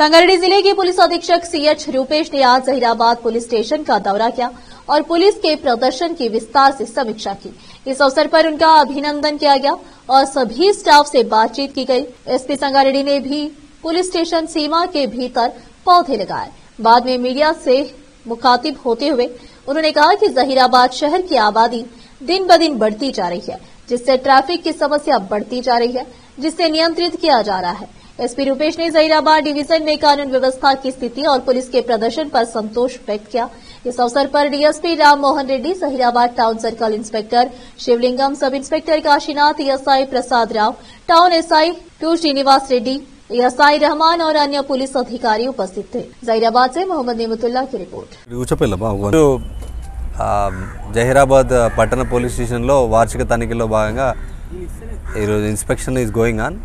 संगारेड्डी जिले के पुलिस अधीक्षक सीएच रूपेश ने आज जहीराबाद पुलिस स्टेशन का दौरा किया और पुलिस के प्रदर्शन की विस्तार से समीक्षा की। इस अवसर पर उनका अभिनंदन किया गया और सभी स्टाफ से बातचीत की गई। एसपी संगारेड्डी ने भी पुलिस स्टेशन सीमा के भीतर पौधे लगाए। बाद में मीडिया से मुखातिब होते हुए उन्होंने कहा कि जहीराबाद शहर की आबादी दिन ब दिन बढ़ती जा रही है, जिससे ट्रैफिक की समस्या बढ़ती जा रही है, जिससे नियंत्रित किया जा रहा है। एसपी रूपेश ने जहीराबाद डिवीजन में कानून व्यवस्था की स्थिति और पुलिस के प्रदर्शन पर संतोष व्यक्त किया। इस अवसर पर DSP Ram Mohan Reddy, Zaheerabad town circle inspector Shivalingam, sub inspector Kashinath, ASI Prasad Rao, town SI 2 Srinivas Reddy, ASI Rahman और अन्य पुलिस अधिकारी उपस्थित थे। जहीराबाद से मोहम्मद नेमतुल्ला की रिपोर्ट। జహీరాబాద్ పట్టణ పోలీస్ స్టేషన్లో వార్షిక తనిఖీలో భాగంగా ఈరోజు inspection is going on.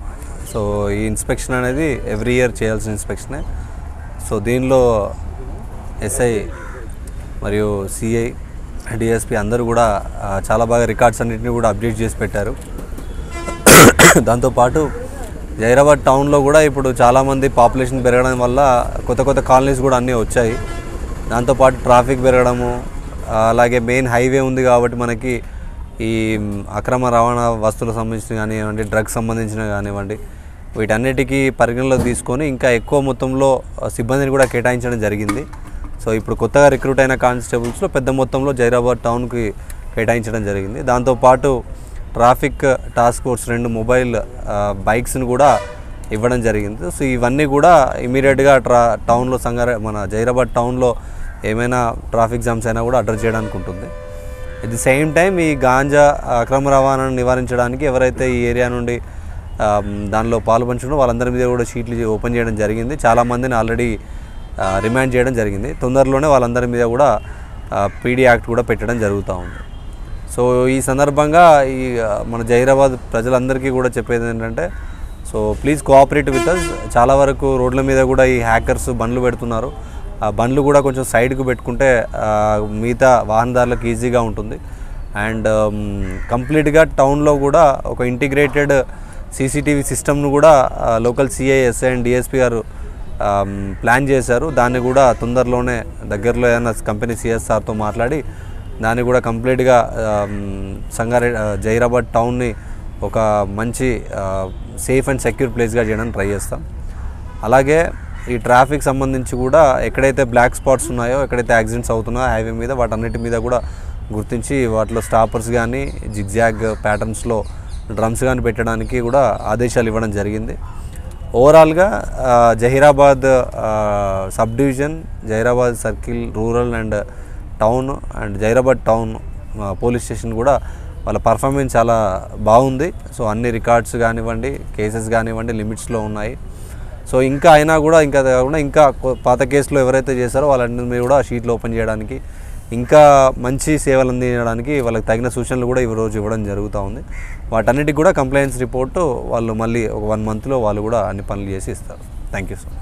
So ఈ ఇన్స్పెక్షన్ అనేది ఎవ్రీ ఇయర్ చేయాల్సిన ఇన్స్పెక్షనే. సో దీనిలో ఎస్ఐ మరియు సిఐ, డిఎస్పి అందరూ కూడా చాలా బాగా రికార్డ్స్ అన్నింటినీ కూడా అప్డేట్ చేసి పెట్టారు. దాంతోపాటు జహీరాబాద్ టౌన్లో కూడా ఇప్పుడు చాలామంది పాపులేషన్ పెరగడం వల్ల కొత్త కొత్త కాలనీస్ కూడా అన్నీ వచ్చాయి. దాంతోపాటు ట్రాఫిక్ పెరగడము, అలాగే మెయిన్ హైవే ఉంది కాబట్టి మనకి ఈ అక్రమ రవాణా వస్తువులకు సంబంధించిన కానివ్వండి, డ్రగ్స్ సంబంధించిన కానివ్వండి, వీటన్నిటికీ పరిగణలోకి తీసుకొని ఇంకా ఎక్కువ మొత్తంలో సిబ్బందిని కూడా కేటాయించడం జరిగింది. సో ఇప్పుడు కొత్తగా రిక్రూట్ అయిన కానిస్టేబుల్స్లో పెద్ద మొత్తంలో జహీరాబాద్ టౌన్కి కేటాయించడం జరిగింది. దాంతోపాటు ట్రాఫిక్ టాస్క్ ఫోర్స్ 2 మొబైల్ బైక్స్ని కూడా ఇవ్వడం జరిగింది. సో ఇవన్నీ కూడా ఇమీడియట్గా టౌన్లో మన జహీరాబాద్ టౌన్లో ఏమైనా ట్రాఫిక్ జామ్స్ అయినా కూడా అడ్రస్ చేయడానికి ఉంటుంది. ఎట్ ది సేమ్ టైం ఈ గాంజా అక్రమ రవాణాను నివారించడానికి ఎవరైతే ఈ ఏరియా నుండి దానిలో పాల్పంచుకున్నారో వాళ్ళందరి మీద కూడా షీట్లు ఓపెన్ చేయడం జరిగింది. చాలామందిని ఆల్రెడీ రిమాండ్ చేయడం జరిగింది. తొందరలోనే వాళ్ళందరి మీద కూడా పీడీ యాక్ట్ కూడా పెట్టడం జరుగుతూ ఉంది. సో ఈ సందర్భంగా ఈ మన జహీరాబాద్ ప్రజలందరికీ కూడా చెప్పేది ఏంటంటే, so please cooperate with us. చాలా వరకు రోడ్ల మీద కూడా ఈ హ్యాకర్స్ బండ్లు పెడుతున్నారు. ఆ బండ్లు కూడా కొంచెం సైడ్కు పెట్టుకుంటే మిగతా వాహనదారులకు ఈజీగా ఉంటుంది. అండ్ కంప్లీట్గా టౌన్లో కూడా ఒక ఇంటిగ్రేటెడ్ సీసీటీవీ సిస్టమ్ను కూడా local CI, SI and DSP గారు ప్లాన్ చేశారు. దాన్ని కూడా తొందరలోనే దగ్గరలో ఏదైనా కంపెనీ సిఎస్ఆర్తో మాట్లాడి దాన్ని కూడా కంప్లీట్గా జహీరాబాద్ టౌన్ని ఒక మంచి సేఫ్ అండ్ సెక్యూర్ ప్లేస్గా చేయడానికి ట్రై చేస్తాం. అలాగే ఈ ట్రాఫిక్ సంబంధించి కూడా ఎక్కడైతే బ్లాక్ స్పాట్స్ ఉన్నాయో, ఎక్కడైతే యాక్సిడెంట్స్ అవుతున్నాయో హైవే మీద, వాటన్నిటి మీద కూడా గుర్తించి వాటిలో స్టాపర్స్ కానీ, జిగ్జాగ్ ప్యాటర్న్స్లో డ్రమ్స్ కానీ పెట్టడానికి కూడా ఆదేశాలు ఇవ్వడం జరిగింది. ఓవరాల్గా Zaheerabad sub division, Zaheerabad circle, rural and town and Zaheerabad town police station కూడా వాళ్ళ పర్ఫార్మెన్స్ చాలా బాగుంది. సో అన్ని రికార్డ్స్ కానివ్వండి, కేసెస్ కానివ్వండి లిమిట్స్లో ఉన్నాయి. సో ఇంకా అయినా కూడా ఇంకా పాత కేసులో ఎవరైతే చేశారో వాళ్ళందరినీ కూడా షీట్లు ఓపెన్ చేయడానికి, ఇంకా మంచి సేవలు అందించడానికి వాళ్ళకి తగిన సూచనలు కూడా ఈరోజు ఇవ్వడం జరుగుతూ ఉంది. వాటన్నిటికి కూడా కంప్లైంట్స్ రిపోర్టు వాళ్ళు మళ్ళీ ఒక 1 మంత్లో వాళ్ళు కూడా అన్ని పనులు చేసి ఇస్తారు. Thank you sir.